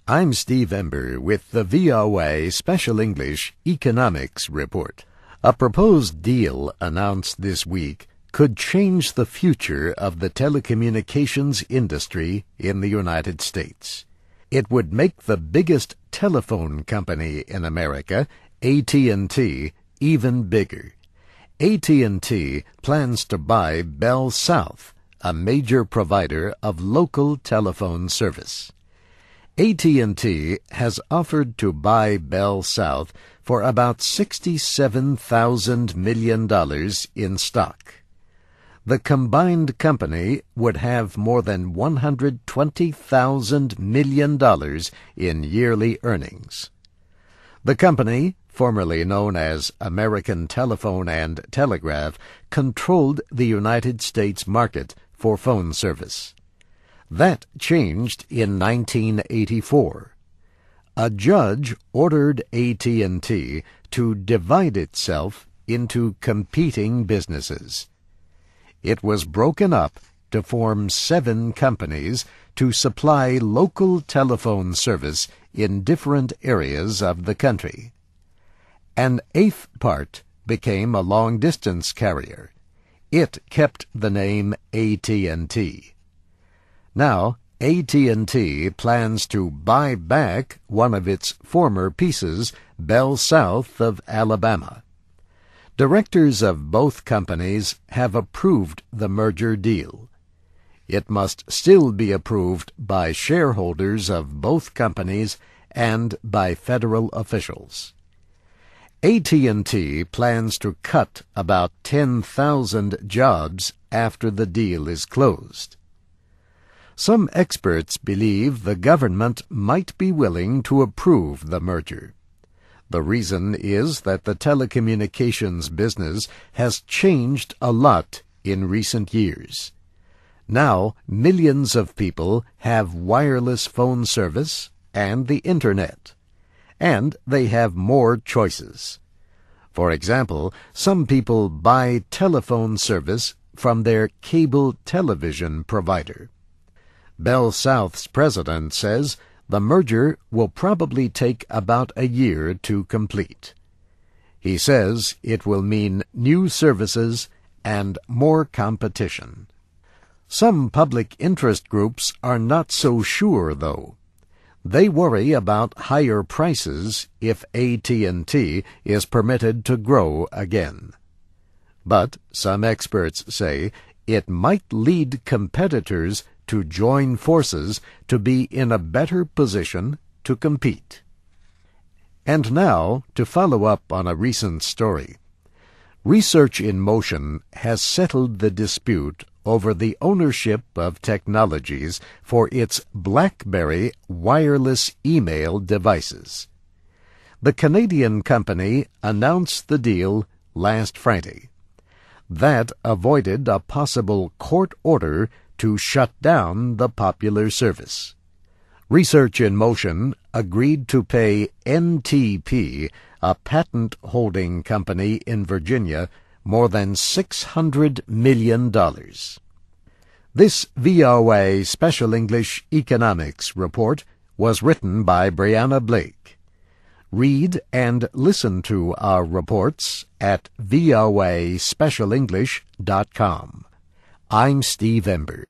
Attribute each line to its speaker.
Speaker 1: I'm Steve Ember with the VOA Special English Economics Report. A proposed deal announced this week could change the future of the telecommunications industry in the United States. It would make the biggest telephone company in America, AT&T, even bigger. AT&T plans to buy Bell South, a major provider of local telephone service. AT&T has offered to buy Bell South for about $67,000 million in stock. The combined company would have more than $120,000 million in yearly earnings. The company, formerly known as American Telephone and Telegraph, controlled the United States market for phone service. That changed in 1984. A judge ordered AT&T to divide itself into competing businesses. It was broken up to form 7 companies to supply local telephone service in different areas of the country. An 8th part became a long-distance carrier. It kept the name AT&T. Now, AT&T plans to buy back one of its former pieces, Bell South of Alabama. Directors of both companies have approved the merger deal. It must still be approved by shareholders of both companies and by federal officials. AT&T plans to cut about 10,000 jobs after the deal is closed. Some experts believe the government might be willing to approve the merger. The reason is that the telecommunications business has changed a lot in recent years. Now, millions of people have wireless phone service and the Internet, and they have more choices. For example, some people buy telephone service from their cable television provider. Bell South's president says the merger will probably take about a year to complete. He says it will mean new services and more competition. Some public interest groups are not so sure, though. They worry about higher prices if AT&T is permitted to grow again. But some experts say it might lead competitors to join forces to be in a better position to compete. And now, to follow up on a recent story. Research in Motion has settled the dispute over the ownership of technologies for its BlackBerry wireless email devices. The Canadian company announced the deal last Friday. That avoided a possible court order to shut down the popular service. Research in Motion agreed to pay NTP, a patent-holding company in Virginia, more than $600 million. This VOA Special English Economics Report was written by Brianna Blake. Read and listen to our reports at voaspecialenglish.com. I'm Steve Ember.